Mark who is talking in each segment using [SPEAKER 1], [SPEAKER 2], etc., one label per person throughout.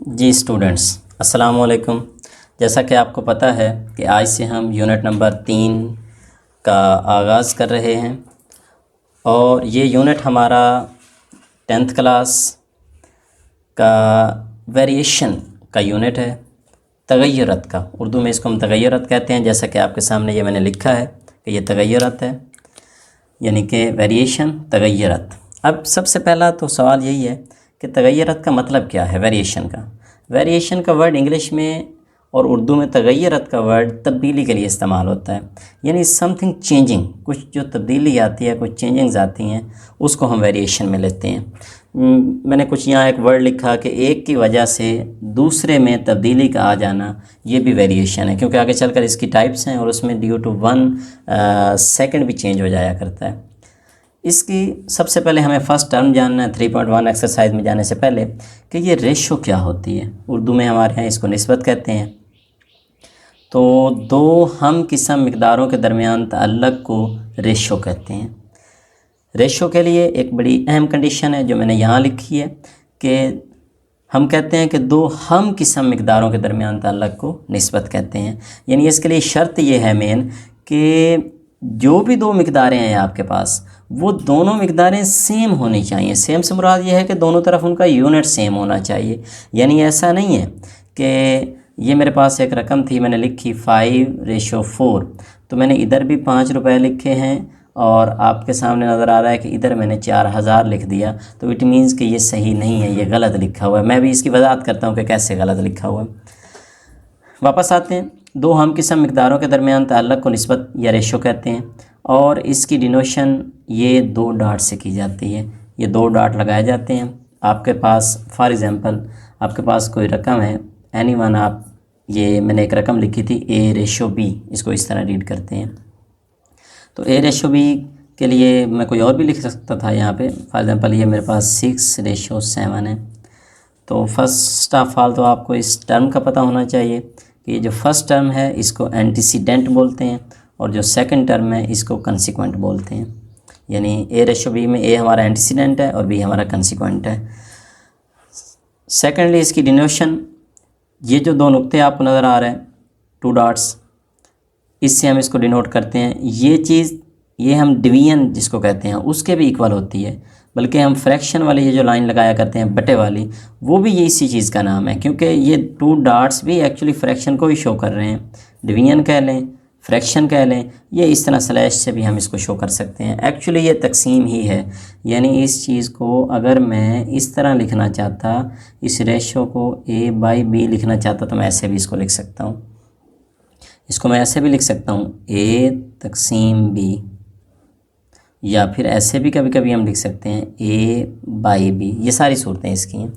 [SPEAKER 1] जी students, अस्सलाम वालेकुम। जैसा कि आपको पता है कि आज से हम यूनिट नंबर 3 का आगाज़ कर रहे हैं और ये यूनिट हमारा 10th क्लास का वेरिएशन का यूनिट है, तगय्युरत का। उर्दू में इसको हम तगय्युरत कहते हैं। जैसा कि आपके सामने ये मैंने लिखा है कि ये तगय्युरत है, यानी कि वेरिएशन, तगय्युरत। अब सबसे पहला तो सवाल यही है कि तगय्युरत का मतलब क्या है। वेरिएशन का वर्ड इंग्लिश में और उर्दू में तगय्युरत का वर्ड तब्दीली के लिए इस्तेमाल होता है, यानी समथिंग चेंजिंग, कुछ जो तब्दीली आती है, कुछ चेंजिंग्स आती हैं, उसको हम वेरिएशन में लेते हैं। मैंने कुछ यहाँ एक वर्ड लिखा कि एक की वजह से दूसरे में तब्दीली का आ जाना, ये भी वेरिएशन है, क्योंकि आगे चलकर इसकी टाइप्स हैं और उसमें ड्यू टू 1 सेकंड भी चेंज हो जाया करता है। इसकी सबसे पहले हमें फ़र्स्ट टर्म जानना है 3.1 एक्सरसाइज में जाने से पहले कि ये रेशो क्या होती है। उर्दू में हमारे यहाँ इसको निस्बत कहते हैं। तो दो हम किस्म मिक़दारों के दरमियान ताल्लुक़ को रेशो कहते हैं। रेशो के लिए एक बड़ी अहम कंडीशन है जो मैंने यहाँ लिखी है कि हम कहते हैं कि दो हम किस्म मिक़दारों के दरमियान ताल्लुक़ को निस्बत कहते हैं। यानी इसके लिए शर्त ये है मेन कि जो भी दो मिक़दारें हैं आपके पास, वो दोनों मिक़दारें सेम होनी चाहिए। सेम से मुराद ये है कि दोनों तरफ उनका यूनिट सेम होना चाहिए। यानी ऐसा नहीं है कि ये मेरे पास एक रकम थी, मैंने लिखी 5:4, तो मैंने इधर भी 5 रुपये लिखे हैं और आपके सामने नज़र आ रहा है कि इधर मैंने 4000 लिख दिया, तो इट मीन्स कि ये सही नहीं है, ये गलत लिखा हुआ है। मैं भी इसकी वजाहत करता हूँ कि कैसे गलत लिखा हुआ है। वापस आते हैं, दो हम किस्म मिक़दारों के दरमियान ताल्लुक़ को निस्बत या रेशो कहते हैं और इसकी डिनोशन ये 2 डॉट से की जाती है। ये 2 डॉट लगाए जाते हैं। आपके पास फॉर एग्ज़ाम्पल आपके पास कोई रकम है, एनी वन, आप ये मैंने एक रकम लिखी थी A/B, इसको इस तरह रीड करते हैं। तो A/B के लिए मैं कोई और भी लिख सकता था यहाँ पे। फॉर एग्ज़ाम्पल ये मेरे पास 6:7 है। तो फर्स्ट ऑफ ऑल तो आपको इस टर्म का पता होना चाहिए कि ये जो फर्स्ट टर्म है इसको एंटीसीडेंट बोलते हैं और जो सेकंड टर्म है इसको कंसिक्वेंट बोलते हैं। यानी A/B में A हमारा एंटीसीडेंट है और B हमारा कंसिक्वेंट है। सेकेंडली इसकी डिनोशन, ये जो 2 नुक्ते आपको नज़र आ रहे हैं, 2 डॉट्स, इससे हम इसको डिनोट करते हैं। ये चीज़, ये हम डिवीजन जिसको कहते हैं उसके भी इक्वल होती है, बल्कि हम फ्रैक्शन वाली ये जो लाइन लगाया करते हैं बटे वाली, वो भी ये इसी चीज़ का नाम है, क्योंकि ये 2 डॉट्स भी एक्चुअली फ्रैक्शन को ही शो कर रहे हैं। डिवीजन कह लें, फ्रैक्शन कह लें, ये इस तरह स्लैश से भी हम इसको शो कर सकते हैं। एक्चुअली ये तकसीम ही है। यानी इस चीज़ को अगर मैं इस तरह लिखना चाहता, इस रेशो को A/B लिखना चाहता, तो मैं ऐसे भी इसको लिख सकता हूँ। इसको मैं ऐसे भी लिख सकता हूँ A/B, या फिर ऐसे भी कभी कभी हम लिख सकते हैं A/B। ये सारी सूरतें इसकी हैं।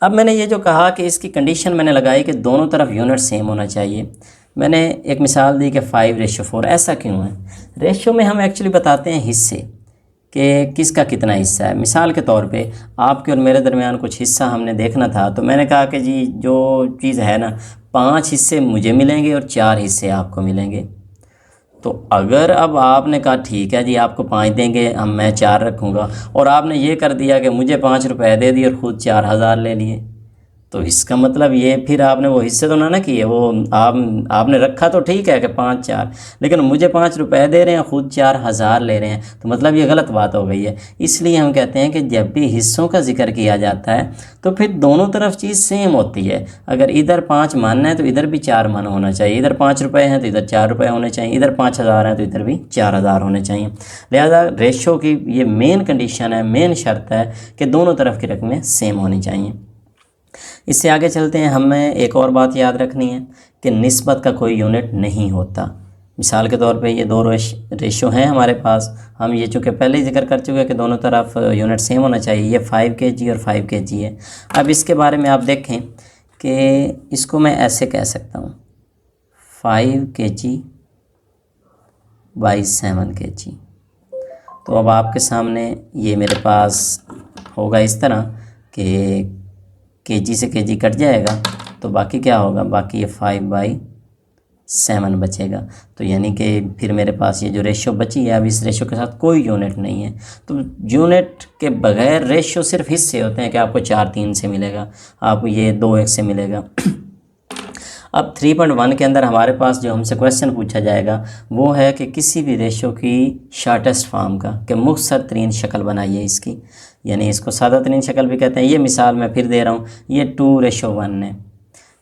[SPEAKER 1] अब मैंने ये जो कहा कि इसकी कंडीशन मैंने लगाई कि दोनों तरफ यूनिट सेम होना चाहिए। मैंने एक मिसाल दी कि 5:4। ऐसा क्यों है? रेशो में हम एक्चुअली बताते हैं हिस्से कि किसका कितना हिस्सा है। मिसाल के तौर पे आपके और मेरे दरमियान कुछ हिस्सा हमने देखना था, तो मैंने कहा कि जी जो चीज़ है ना, 5 हिस्से मुझे मिलेंगे और 4 हिस्से आपको मिलेंगे। तो अगर अब आपने कहा ठीक है जी आपको 5 देंगे, हम मैं 4 रखूँगा, और आपने ये कर दिया कि मुझे 5 रुपये दे दिए और ख़ुद 4000 ले लिए, तो इसका मतलब ये फिर आपने वो हिस्से तो ना किए। वो आपने रखा तो ठीक है कि 5-4, लेकिन मुझे 5 रुपये दे रहे हैं, ख़ुद 4000 ले रहे हैं, तो मतलब ये गलत बात हो गई है। इसलिए हम कहते हैं कि जब भी हिस्सों का जिक्र किया जाता है तो फिर दोनों तरफ चीज़ सेम होती है। अगर इधर 5 मन है तो इधर भी 4 मन होना चाहिए। इधर 5 रुपये हैं तो इधर 4 रुपये होने चाहिए। इधर 5000 हैं तो इधर भी 4000 होने चाहिए। लिहाजा रेशो की ये मेन कंडीशन है, मेन शर्त है कि दोनों तरफ की रकमें सेम होनी चाहिए। इससे आगे चलते हैं। हमें एक और बात याद रखनी है कि निस्बत का कोई यूनिट नहीं होता। मिसाल के तौर पे ये 2 रेशो हैं हमारे पास। हम ये चूँकि पहले ही जिक्र कर चुके हैं कि दोनों तरफ यूनिट सेम होना चाहिए। ये 5 kg और 5 kg है। अब इसके बारे में आप देखें कि इसको मैं ऐसे कह सकता हूँ 5 kg बाई 7 kg। तो अब आपके सामने ये मेरे पास होगा इस तरह कि kg से kg कट जाएगा, तो बाकी क्या होगा, बाकी ये 5/7 7 बचेगा। तो यानी कि फिर मेरे पास ये जो रेशो बची है, अब इस रेशो के साथ कोई यूनिट नहीं है। तो यूनिट के बगैर रेशो सिर्फ हिस्से होते हैं कि आपको 4-3 से मिलेगा, आपको ये 2-1 से मिलेगा। अब 3.1 के अंदर हमारे पास जो हमसे क्वेश्चन पूछा जाएगा वो है कि किसी भी रेशो की शॉर्टेस्ट फॉर्म का, कि मुख्तसर तरीन शक्ल बनाइए इसकी, यानी इसको सादा तरीन शक्ल भी कहते हैं। ये मिसाल मैं फिर दे रहा हूँ, ये 2:1 है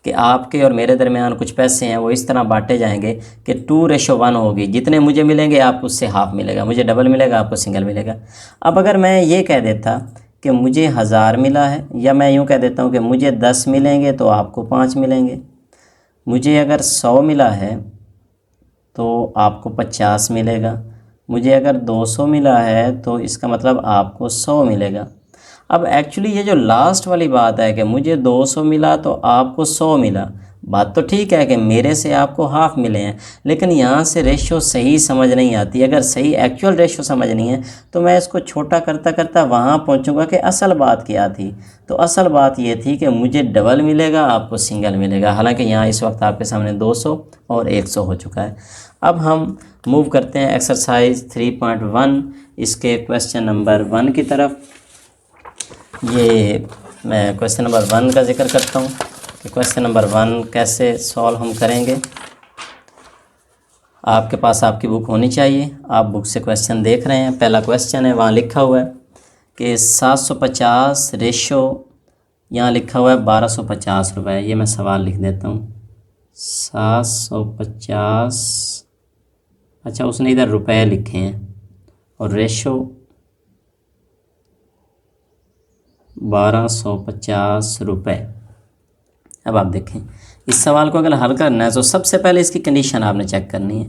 [SPEAKER 1] कि आपके और मेरे दरमियान कुछ पैसे हैं, वो इस तरह बांटे जाएंगे कि 2:1 होगी। जितने मुझे मिलेंगे आपको उससे हाफ मिलेगा, मुझे डबल मिलेगा, आपको सिंगल मिलेगा। अब अगर मैं ये कह देता कि मुझे 1000 मिला है, या मैं यूँ कह देता हूँ कि मुझे 10 मिलेंगे तो आपको 5 मिलेंगे, मुझे अगर 100 मिला है तो आपको 50 मिलेगा, मुझे अगर 200 मिला है तो इसका मतलब आपको 100 मिलेगा। अब एक्चुअली ये जो लास्ट वाली बात है कि मुझे 200 मिला तो आपको 100 मिला, बात तो ठीक है कि मेरे से आपको हाफ मिले हैं, लेकिन यहाँ से रेशो सही समझ नहीं आती। अगर सही एक्चुअल रेशो समझनी है तो मैं इसको छोटा करता करता वहाँ पहुँचूँगा कि असल बात क्या थी। तो असल बात ये थी कि मुझे डबल मिलेगा, आपको सिंगल मिलेगा। हालांकि यहाँ इस वक्त आपके सामने 200 और 100 हो चुका है। अब हम मूव करते हैं एक्सरसाइज 3.1 इसके क्वेश्चन नंबर 1 की तरफ। ये मैं क्वेश्चन नंबर 1 का जिक्र करता हूँ कि क्वेश्चन नंबर 1 कैसे सॉल्व हम करेंगे। आपके पास आपकी बुक होनी चाहिए, आप बुक से क्वेश्चन देख रहे हैं। पहला क्वेश्चन है, वहाँ लिखा हुआ है कि 750 रेशो, यहाँ लिखा हुआ है 1250 रुपये। ये मैं सवाल लिख देता हूँ, 750, अच्छा उसने इधर रुपए लिखे हैं, और रेशो 1250 रुपये। अब आप देखें, इस सवाल को अगर हल करना है तो सबसे पहले इसकी कंडीशन आपने चेक करनी है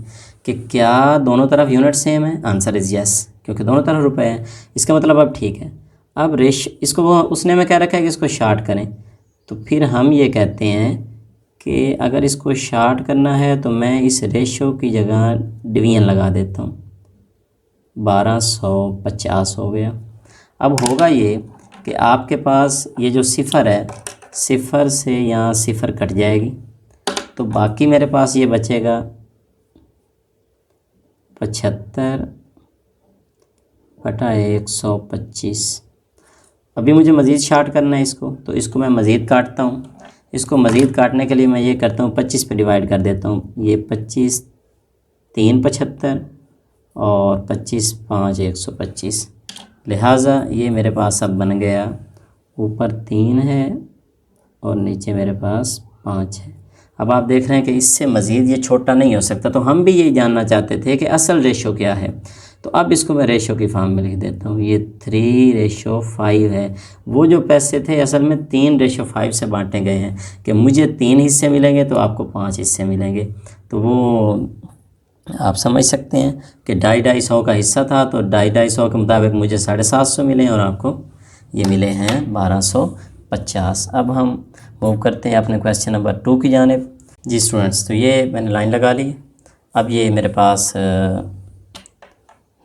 [SPEAKER 1] कि क्या दोनों तरफ यूनिट सेम है। आंसर इज़ यस, क्योंकि दोनों तरफ रुपए हैं। इसका मतलब अब ठीक है। अब इसको वो उसने में क्या रखा है कि इसको शार्ट करें, तो फिर हम ये कहते हैं कि अगर इसको शार्ट करना है तो मैं इस रेशो की जगह डिवीजन लगा देता हूँ, 1250 हो गया। अब होगा ये कि आपके पास ये जो सिफ़र है, सिफ़र से यहाँ सिफ़र कट जाएगी, तो बाकी मेरे पास ये बचेगा 75/125। अभी मुझे मज़ीद शार्ट करना है इसको, तो इसको मैं मज़ीद काटता हूँ। इसको मज़ीद काटने के लिए मैं ये करता हूँ, 25 पे डिवाइड कर देता हूँ। ये 25 3 75 और 25 5 125। लिहाजा ये मेरे पास अब बन गया, ऊपर 3 है और नीचे मेरे पास 5 है। अब आप देख रहे हैं कि इससे मज़ीद ये छोटा नहीं हो सकता। तो हम भी यही जानना चाहते थे कि असल रेशो क्या है। तो अब इसको मैं रेशो की फॉर्म में लिख देता हूँ, ये 3:5 है। वो जो पैसे थे असल में 3:5 से बांटे गए हैं कि मुझे 3 हिस्से मिलेंगे तो आपको 5 हिस्से मिलेंगे। तो वो आप समझ सकते हैं कि 250 का हिस्सा था, तो 250 के मुताबिक मुझे 750 मिले और आपको ये मिले हैं 1250। अब हम मूव करते हैं अपने क्वेश्चन नंबर 2 की जानिब। जी स्टूडेंट्स, तो ये मैंने लाइन लगा ली। अब ये मेरे पास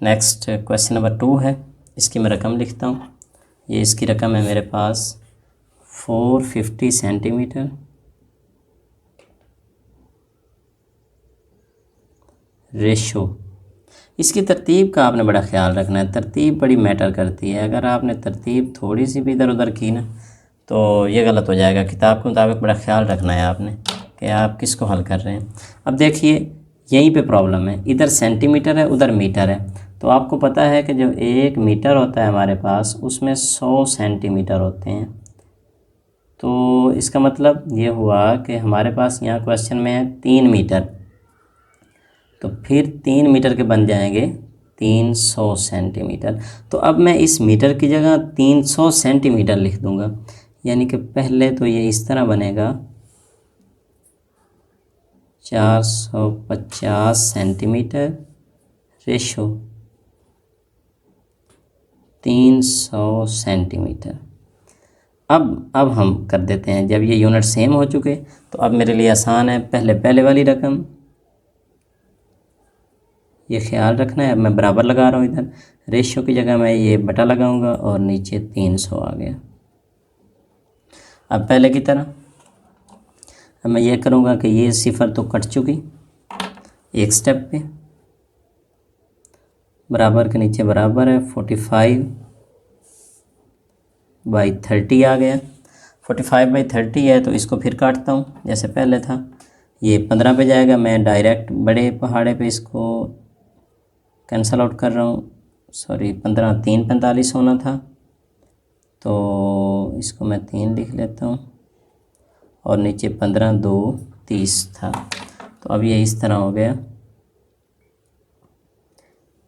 [SPEAKER 1] नेक्स्ट क्वेश्चन नंबर 2 है, इसकी मैं रकम लिखता हूँ। ये इसकी रकम है मेरे पास 450 सेंटीमीटर। रेशो, इसकी तरतीब का आपने बड़ा ख्याल रखना है। तरतीब बड़ी मैटर करती है। अगर आपने तरतीब थोड़ी सी भी इधर उधर की ना तो ये गलत हो जाएगा। किताब के मुताबिक बड़ा ख्याल रखना है आपने कि आप किसको हल कर रहे हैं। अब देखिए, यहीं पे प्रॉब्लम है, इधर सेंटीमीटर है उधर मीटर है। तो आपको पता है कि जो 1 मीटर होता है हमारे पास, उसमें 100 सेंटीमीटर होते हैं। तो इसका मतलब ये हुआ कि हमारे पास यहाँ क्वेश्चन में है 3 मीटर, तो फिर 3 मीटर के बन जाएंगे 300 सेंटीमीटर। तो अब मैं इस मीटर की जगह 300 सेंटीमीटर लिख दूंगा। यानी कि पहले तो ये इस तरह बनेगा 450 सेंटीमीटर रेशो 300 सेंटीमीटर। अब हम कर देते हैं, जब ये यूनिट सेम हो चुके तो अब मेरे लिए आसान है। पहले वाली रकम, ये ख्याल रखना है। अब मैं बराबर लगा रहा हूँ, इधर रेशो की जगह मैं ये बटा लगाऊंगा और नीचे 300 आ गया। अब पहले की तरह अब मैं ये करूँगा कि ये सिफ़र तो कट चुकी, एक स्टेप पे, बराबर के नीचे बराबर है, 45/30 आ गया। 45/30 है तो इसको फिर काटता हूँ जैसे पहले था, ये 15 पे जाएगा। मैं डायरेक्ट बड़े पहाड़े पे इसको कैंसल आउट कर रहा हूँ, सॉरी 15 3 45 होना था, तो इसको मैं 3 लिख लेता हूँ और नीचे 15 2 30 था। तो अब ये इस तरह हो गया,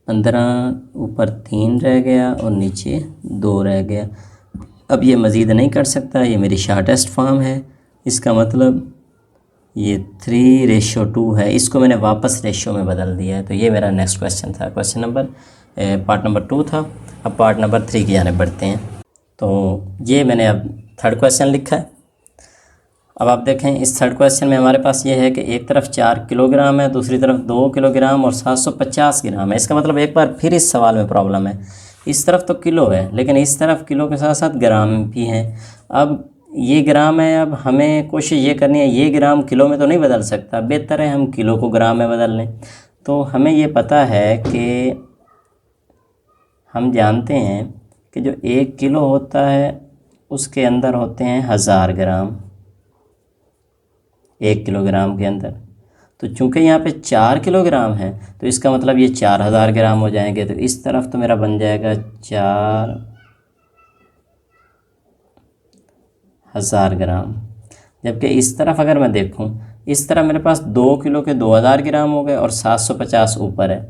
[SPEAKER 1] 15 ऊपर 3 रह गया और नीचे 2 रह गया। अब ये मज़ीद नहीं कर सकता, ये मेरी शॉर्टेस्ट फॉर्म है। इसका मतलब ये 3:2 है, इसको मैंने वापस रेशियो में बदल दिया है। तो ये मेरा नेक्स्ट क्वेश्चन था, क्वेश्चन नंबर पार्ट नंबर 2 था। अब पार्ट नंबर 3 की जाने बढ़ते हैं। तो ये मैंने अब थर्ड क्वेश्चन लिखा है। अब आप देखें इस थर्ड क्वेश्चन में हमारे पास ये है कि एक तरफ 4 किलोग्राम है, दूसरी तरफ 2 किलोग्राम और 750 ग्राम है। इसका मतलब एक बार फिर इस सवाल में प्रॉब्लम है, इस तरफ तो किलो है लेकिन इस तरफ किलो के साथ साथ ग्राम भी हैं। अब ये ग्राम है, अब हमें कोशिश ये करनी है, ये ग्राम किलो में तो नहीं बदल सकता, बेहतर है हम किलो को ग्राम में बदल लें। तो हमें ये पता है कि हम जानते हैं कि जो 1 किलो होता है उसके अंदर होते हैं 1000 ग्राम, 1 किलोग्राम के अंदर। तो चूँकि यहाँ पे 4 किलोग्राम है तो इसका मतलब ये 4000 ग्राम हो जाएंगे। तो इस तरफ तो मेरा बन जाएगा 4000 ग्राम, जबकि इस तरफ अगर मैं देखूँ, इस तरफ मेरे पास 2 किलो के 2000 ग्राम हो गए और 750 ऊपर है।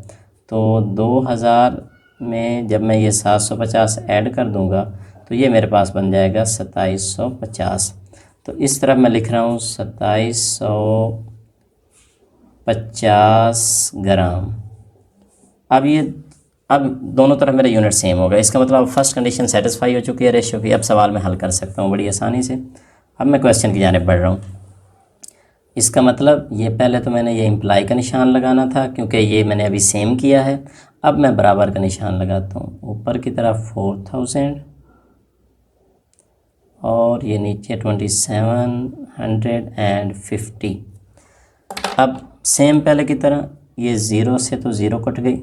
[SPEAKER 1] तो 2000 में जब मैं ये 750 ऐड कर दूंगा तो ये मेरे पास बन जाएगा 2750। तो इस तरफ मैं लिख रहा हूँ 2750 ग्राम। अब दोनों तरफ मेरा यूनिट सेम होगा, इसका मतलब अब फर्स्ट कंडीशन सेटिस्फाई हो चुकी है रेशियो की। अब सवाल में हल कर सकता हूँ बड़ी आसानी से। अब मैं क्वेश्चन की जानिब बढ़ रहा हूँ। इसका मतलब ये पहले तो मैंने ये इम्प्लाई का निशान लगाना था क्योंकि ये मैंने अभी सेम किया है। अब मैं बराबर का निशान लगाता हूँ, ऊपर की तरफ 4000 और ये नीचे 2750। अब सेम पहले की तरह ये 0 से तो 0 कट गई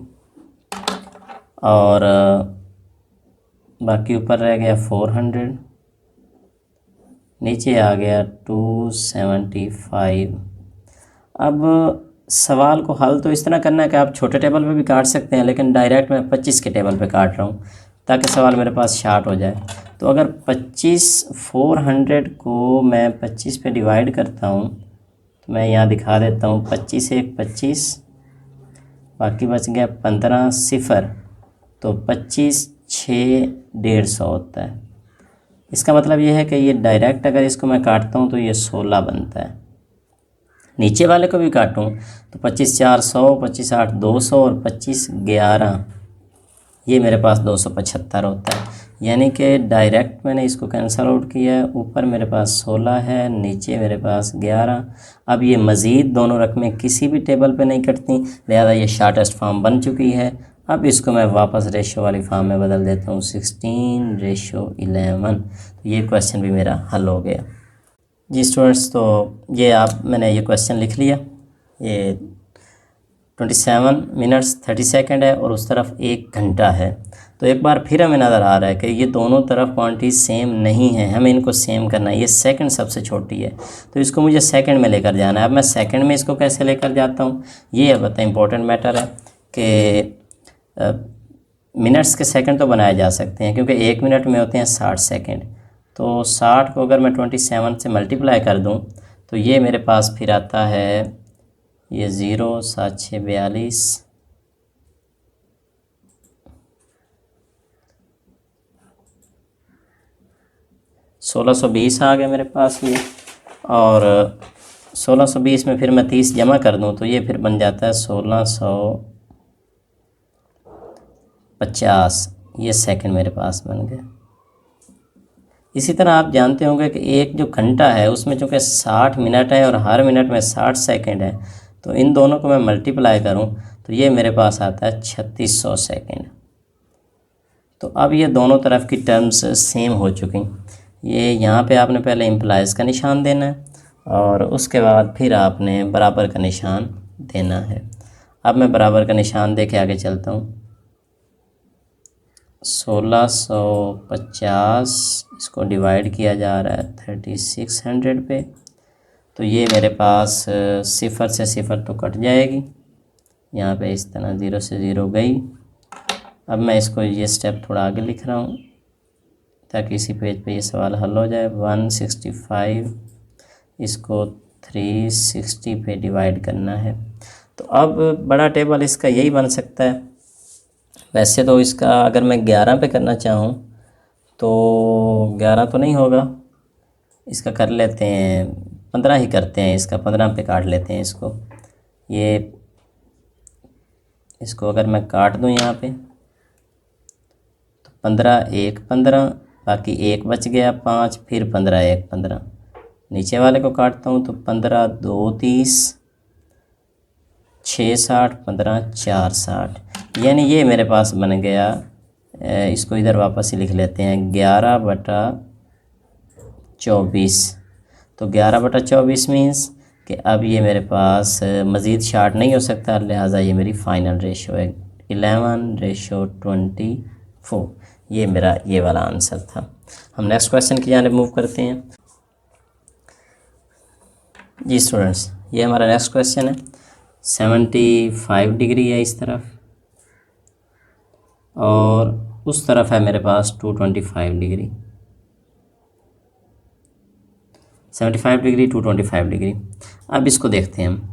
[SPEAKER 1] और बाकी ऊपर रह गया 400, नीचे आ गया 275। अब सवाल को हल तो इस तरह करना है कि आप छोटे टेबल पे भी काट सकते हैं, लेकिन डायरेक्ट मैं 25 के टेबल पे काट रहा हूँ ताकि सवाल मेरे पास शार्ट हो जाए। तो अगर 400 को मैं 25 पे डिवाइड करता हूँ तो मैं यहाँ दिखा देता हूँ, 25 1 25, बाकी बच गया 15 0, तो 25 6 150 होता है। इसका मतलब ये है कि ये डायरेक्ट अगर इसको मैं काटता हूँ तो ये 16 बनता है। नीचे वाले को भी काटूँ तो 25 4 100, 25 8 200 और 25 11, ये मेरे पास 275 होता है। यानी कि डायरेक्ट मैंने इसको कैंसल आउट किया है, ऊपर मेरे पास 16 है, नीचे मेरे पास 11। अब ये मज़ीद दोनों रकमें किसी भी टेबल पे नहीं कटती, लिहाजा ये शॉर्टेस्ट फॉर्म बन चुकी है। अब इसको मैं वापस रेशो वाली फॉर्म में बदल देता हूँ, 16:11। तो ये क्वेश्चन भी मेरा हल हो गया जी स्टूडेंट्स। तो ये मैंने ये क्वेश्चन लिख लिया। ये 27 मिनट्स 30 सेकंड है और उस तरफ 1 घंटा है। तो एक बार फिर हमें नज़र आ रहा है कि ये दोनों तरफ क्वांटिटी सेम नहीं है, हमें इनको सेम करना है। ये सेकंड सबसे छोटी है तो इसको मुझे सेकंड में लेकर जाना है। अब मैं सेकंड में इसको कैसे लेकर जाता हूँ, ये अब इम्पोर्टेंट मैटर है कि मिनट्स के सेकंड तो बनाए जा सकते हैं क्योंकि 1 मिनट में होते हैं 60 सेकंड। तो 60 को अगर मैं 27 से मल्टीप्लाई कर दूं तो ये मेरे पास फिर आता है, ये 0 7 6 42, 1620 आ गया मेरे पास ये। और 1620 में फिर मैं 30 जमा कर दूं तो ये फिर बन जाता है 1650। ये सेकंड मेरे पास बन गया। इसी तरह आप जानते होंगे कि एक जो घंटा है उसमें चूँकि 60 मिनट है और हर मिनट में 60 सेकंड है, तो इन दोनों को मैं मल्टीप्लाई करूं तो ये मेरे पास आता है 3600 सेकंड। तो अब ये दोनों तरफ की टर्म्स सेम हो चुकी। ये यहाँ पे आपने पहले इम्प्लाइज़ का निशान देना है और उसके बाद फिर आपने बराबर का निशान देना है। अब मैं बराबर का निशान दे के आगे चलता हूँ। 1650 इसको डिवाइड किया जा रहा है 3600 पे, तो ये मेरे पास सिफ़र से सिफ़र तो कट जाएगी, यहाँ पे इस तरह 0 से 0 गई। अब मैं इसको ये स्टेप थोड़ा आगे लिख रहा हूँ ताकि इसी पेज पे ये सवाल हल हो जाए। 165 इसको 360 पे डिवाइड करना है। तो अब बड़ा टेबल इसका यही बन सकता है। वैसे तो इसका अगर मैं 11 पे करना चाहूँ तो 11 तो नहीं होगा, इसका कर लेते हैं 15 ही करते हैं, इसका 15 पे काट लेते हैं इसको। इसको अगर मैं काट दूँ यहाँ पे तो 15 1 15, बाकी 1 बच गया 5, फिर 15 1 15। नीचे वाले को काटता हूँ तो 15 2 30, 6 60, 15 4 60, यानी ये मेरे पास बन गया। इसको इधर वापस ही लिख लेते हैं 11/24। तो 11/24 मीन्स कि अब ये मेरे पास मज़ीद शार्ट नहीं हो सकता, लिहाजा ये मेरी फ़ाइनल रेशो है 11/24। ये मेरा ये वाला आंसर था। हम नेक्स्ट क्वेश्चन की जानिब मूव करते हैं। जी स्टूडेंट्स, ये हमारा नेक्स्ट क्वेश्चन है। 75 डिग्री है इस तरफ और उस तरफ है मेरे पास 225 डिग्री। 75 degree 225 degree. अब इसको देखते हैं हम।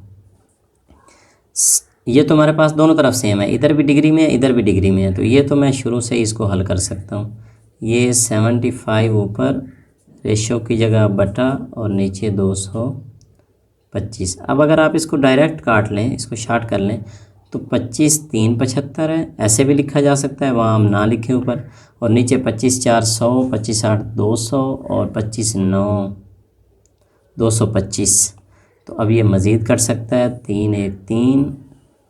[SPEAKER 1] ये तो हमारे पास दोनों तरफ सेम है, इधर भी डिग्री में है इधर भी डिग्री में है, तो ये तो मैं शुरू से ही इसको हल कर सकता हूँ। ये 75 ऊपर रेशो की जगह बटा और नीचे 225। अब अगर आप इसको डायरेक्ट काट लें, इसको शार्ट कर लें, तो 25 3 75 है, ऐसे भी लिखा जा सकता है, वहाँ हम ना लिखें ऊपर, और नीचे 25 4 100, 25 8 200 और 25 9 225। तो अब ये मज़ीद कट सकता है, 3 1 3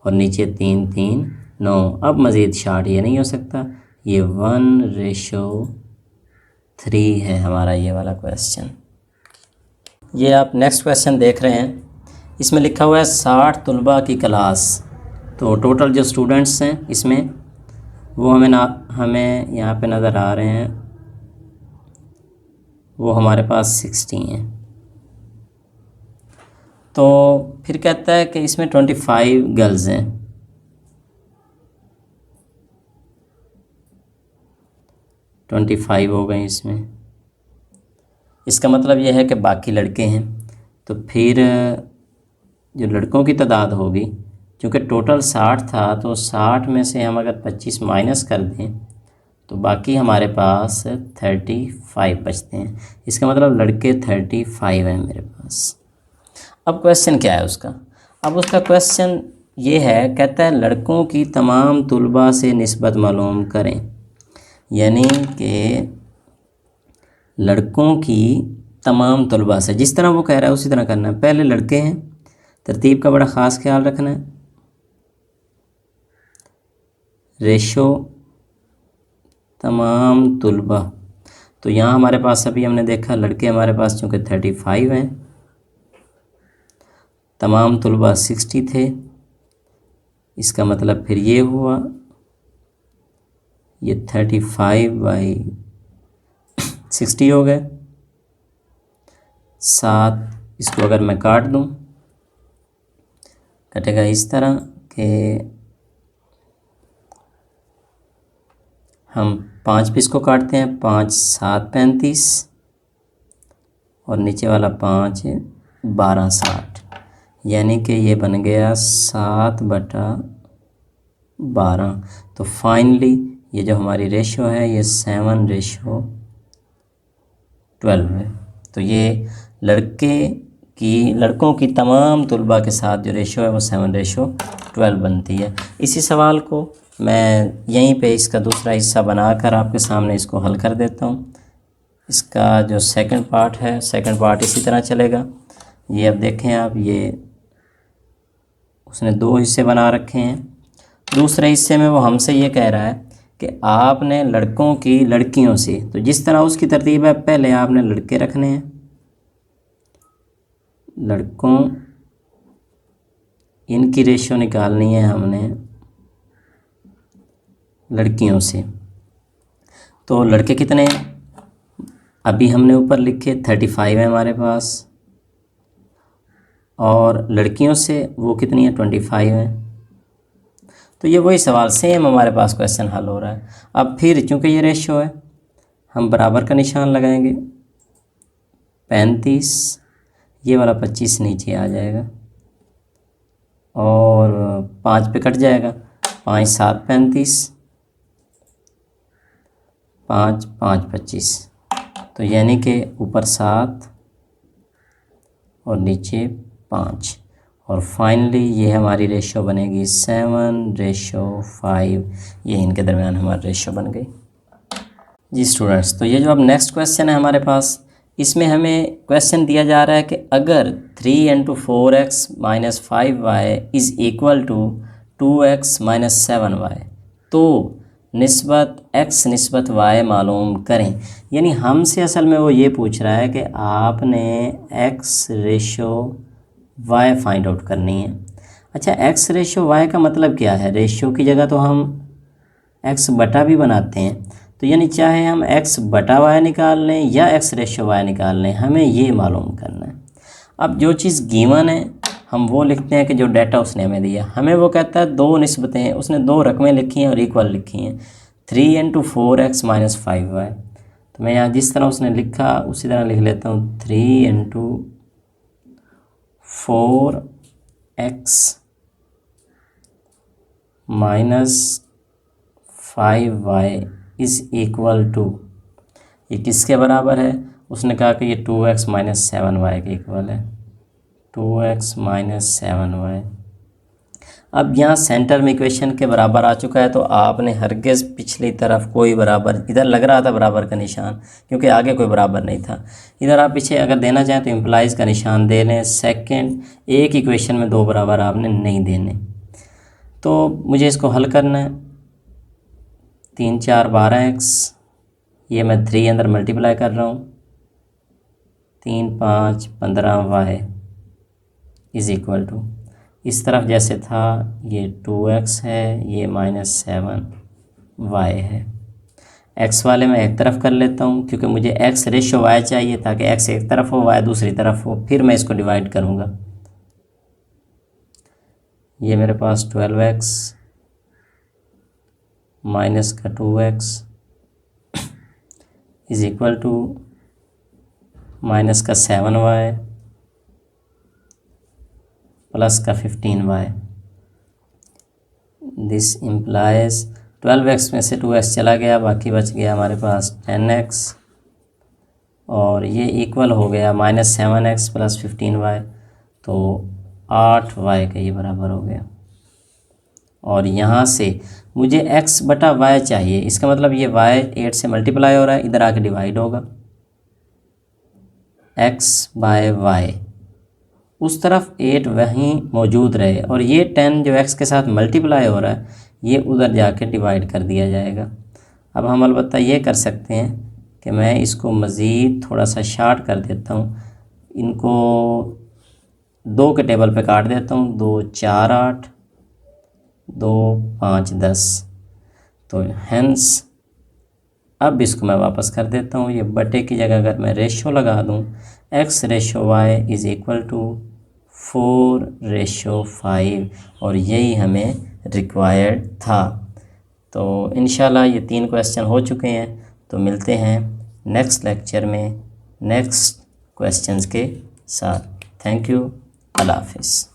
[SPEAKER 1] और नीचे 3 3 9। अब मज़ीद शार्ट ये नहीं हो सकता, ये 1:3 है हमारा ये वाला क्वेश्चन। ये आप नेक्स्ट क्वेश्चन देख रहे हैं, इसमें लिखा हुआ है 60 तलबा की क्लास। तो टोटल जो स्टूडेंट्स हैं इसमें वो हमें यहाँ पे नज़र आ रहे हैं, वो हमारे पास 60 हैं। तो फिर कहता है कि इसमें 25 गर्ल्स हैं। 25 हो गए इसमें, इसका मतलब यह है कि बाकी लड़के हैं। तो फिर जो लड़कों की तादाद होगी, क्योंकि टोटल 60 था, तो 60 में से हम अगर 25 माइनस कर दें तो बाकी हमारे पास 35 बचते हैं। इसका मतलब लड़के 35 हैं मेरे पास। अब क्वेश्चन क्या है उसका? अब उसका क्वेश्चन ये है, कहता है लड़कों की तमाम तुलबा से निस्बत मालूम करें। यानी कि लड़कों की तमाम तुलबा से, जिस तरह वो कह रहा है उसी तरह करना है। पहले लड़के हैं, तरतीब का बड़ा ख़ास ख्याल रखना है। रेशो तमाम तुलबा, तो यहाँ हमारे पास अभी हमने देखा लड़के हमारे पास चूँकि 35 हैं, तमाम तुलबा 60 थे। इसका मतलब फिर ये हुआ, ये 35/60 हो गए। 7 इसको अगर मैं काट दूँ, कटेगा इस तरह कि हम 5 भी इसको काटते हैं, 5 7 35 और नीचे वाला 5 12 60, यानी कि ये बन गया 7/12। तो फाइनली ये जो हमारी रेशो है ये 7:12 है। तो ये लड़कों की तमाम तुलबा के साथ जो रेशो है वो 7:12 बनती है। इसी सवाल को मैं यहीं पे इसका दूसरा हिस्सा बनाकर आपके सामने इसको हल कर देता हूँ। इसका जो सेकंड पार्ट है, सेकंड पार्ट इसी तरह चलेगा। ये अब देखें आप, ये उसने 2 हिस्से बना रखे हैं। दूसरे हिस्से में वो हमसे ये कह रहा है कि आपने लड़कों की लड़कियों से, तो जिस तरह उसकी तरतीब है, पहले आपने लड़के रखने हैं, लड़कों इनकी रेशियो निकालनी है हमने लड़कियों से। तो लड़के कितने हैं? अभी हमने ऊपर लिखे 35 है हमारे पास, और लड़कियों से वो कितनी है? 25 है। तो ये वही सवाल सेम हमारे पास क्वेश्चन हल हो रहा है। अब फिर चूँकि ये रेशियो है, हम बराबर का निशान लगाएंगे। 35, ये वाला 25 नीचे आ जाएगा और 5 पे कट जाएगा। 5 7 35, 5 5 25, तो यानी कि ऊपर 7 और नीचे 5, और फाइनली ये हमारी रेशियो बनेगी 7:5। ये इनके दरमियान हमारी रेशियो बन गई। जी स्टूडेंट्स, तो ये जो अब नेक्स्ट क्वेश्चन है हमारे पास, इसमें हमें क्वेश्चन दिया जा रहा है कि अगर 3 × 4x - 5y is equal to 2x - 7y, तो निस्बत x निस्बत y मालूम करें। यानी हमसे असल में वो ये पूछ रहा है कि आपने x ratio y find out करनी है। अच्छा, x रेशो y का मतलब क्या है? रेशियो की जगह तो हम x बटा भी बनाते हैं, तो यानी चाहे हम x बटा y निकाल लें या x रेशो y निकाल लें, हमें ये मालूम करना है। अब जो चीज़ गिवन है हम वो लिखते हैं कि जो डाटा उसने हमें दिया। हमें वो कहता है दो निस्बतें, उसने दो रकमें लिखी हैं और इक्वल लिखी हैं, 3 × 4x - 5y। तो मैं यहाँ जिस तरह उसने लिखा उसी तरह लिख लेता हूँ, 3 × 4x - 5y is equal to, ये किसके बराबर है? उसने कहा कि ये 2x - 7y के इक्वल है, 2x - 7y। अब यहाँ सेंटर में इक्वेशन के बराबर आ चुका है, तो आपने हरगिज़ पिछली तरफ कोई बराबर, इधर लग रहा था बराबर का निशान क्योंकि आगे कोई बराबर नहीं था, इधर आप पीछे अगर देना चाहें तो इम्प्लाइज़ का निशान दे लें। सेकंड, एक इक्वेशन में दो बराबर आपने नहीं देने। तो मुझे इसको हल करना है। 3 4 12x, ये मैं 3 अंदर मल्टीप्लाई कर रहा हूँ, 3 5 15y इज़ इक्वल टू, इस तरफ जैसे था ये 2x है, ये -7y है। x वाले मैं एक तरफ कर लेता हूँ क्योंकि मुझे x रेशो y चाहिए, ताकि x एक तरफ हो y दूसरी तरफ हो, फिर मैं इसको डिवाइड करूँगा। ये मेरे पास 12x माइनस का 2x is equal to minus का 7y प्लस का 15y। दिस इम्प्लाइज 12x में से 2x चला गया, बाकी बच गया हमारे पास 10x, और ये इक्वल हो गया -7x प्लस 15y, तो 8y के ये बराबर हो गया। और यहाँ से मुझे x बटा y चाहिए, इसका मतलब ये y 8 से मल्टीप्लाई हो रहा है, इधर आके डिवाइड होगा, x/y, उस तरफ 8 वहीं मौजूद रहे, और ये 10 जो x के साथ मल्टीप्लाई हो रहा है ये उधर जाके डिवाइड कर दिया जाएगा। अब हम अलबत्ता ये कर सकते हैं कि मैं इसको मज़ीद थोड़ा सा शार्ट कर देता हूँ, इनको 2 के टेबल पे काट देता हूँ, 2 4 8, 2 5 10, तो हेंस अब इसको मैं वापस कर देता हूँ। ये बटे की जगह अगर मैं रेशो लगा दूँ, x ratio y is equal to 4:5, और यही हमें रिक्वायर्ड था। तो इंशाल्लाह ये 3 क्वेश्चन हो चुके हैं, तो मिलते हैं नेक्स्ट लेक्चर में नेक्स्ट क्वेश्चंस के साथ। थैंक यू, अल्लाह हाफिज़।